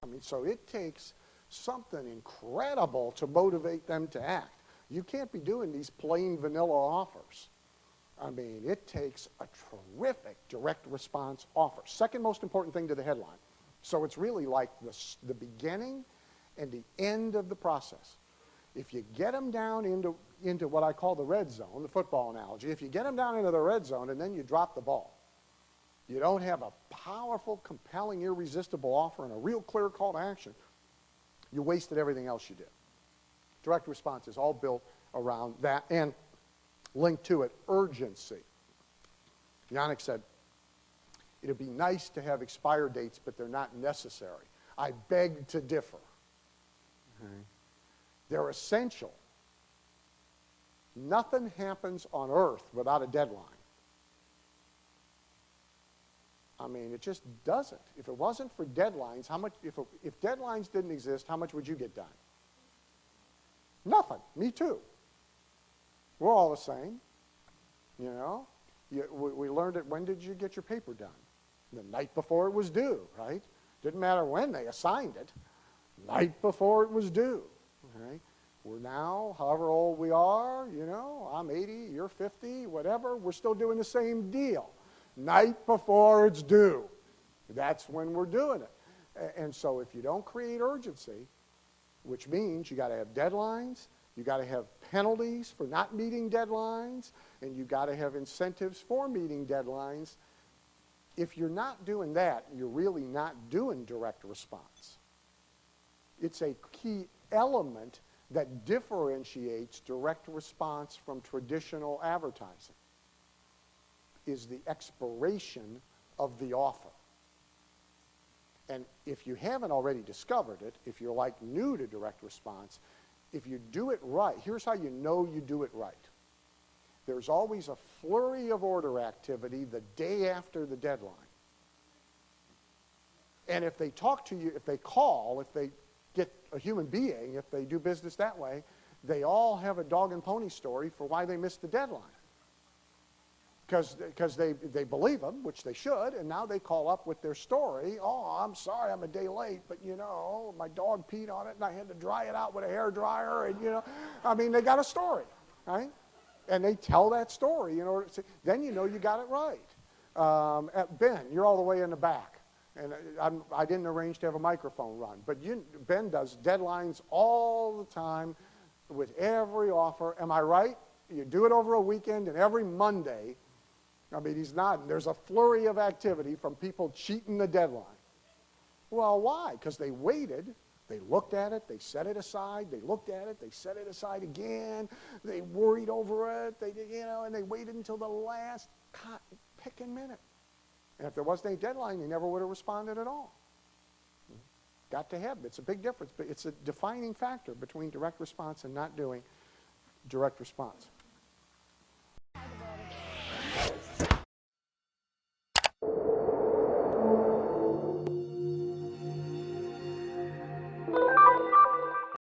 I mean, so it takes something incredible to motivate them to act. You can't be doing these plain vanilla offers. I mean, it takes a terrific direct response offer. Second most important thing to the headline. So it's really like the beginning and the end of the process. If you get them down into what I call the red zone, the football analogy, if you get them down into the red zone and then you drop the ball, you don't have a powerful, compelling, irresistible offer and a real clear call to action, you wasted everything else you did. Direct response is all built around that and linked to it, urgency. Yannick said, it'd be nice to have expire dates, but they're not necessary. I beg to differ. Okay. They're essential. Nothing happens on earth without a deadline. I mean, it just doesn't. If it wasn't for deadlines, how much? If deadlines didn't exist, how much would you get done? Nothing. Me too. We're all the same. You know, we learned it. When did you get your paper done? The night before it was due, right? Didn't matter when they assigned it. Night before it was due. Okay? We're now, however old we are, you know, I'm 80, you're 50, whatever, we're still doing the same deal. Night before it's due. That's when we're doing it. And so if you don't create urgency, which means you got to have deadlines, you got to have penalties for not meeting deadlines, and you got to have incentives for meeting deadlines. If you're not doing that, you're really not doing direct response. It's a key element that differentiates direct response from traditional advertising, is the expiration of the offer. And if you haven't already discovered it, if you're like new to direct response, if you do it right, here's how you know you do it right. There's always a flurry of order activity the day after the deadline. And if they talk to you, if they call, if they get a human being, if they do business that way, they all have a dog and pony story for why they missed the deadline. Because they believe them, which they should, and now they call up with their story. Oh, I'm sorry I'm a day late, but you know, my dog peed on it and I had to dry it out with a hairdryer, and you know, I mean, they got a story, right? And they tell that story in order to, then you know you got it right. Ben, you're all the way in the back. And I didn't arrange to have a microphone run, but Ben does deadlines all the time with every offer. Am I right? You do it over a weekend, and every Monday, I mean, he's nodding, there's a flurry of activity from people cheating the deadline. Well, why? Because they waited, they looked at it, they set it aside, they looked at it, they set it aside again, they worried over it, and they waited until the last picking minute. And if there wasn't any deadline, they never would have responded at all. Got to have it. It's a big difference, but it's a defining factor between direct response and not doing direct response.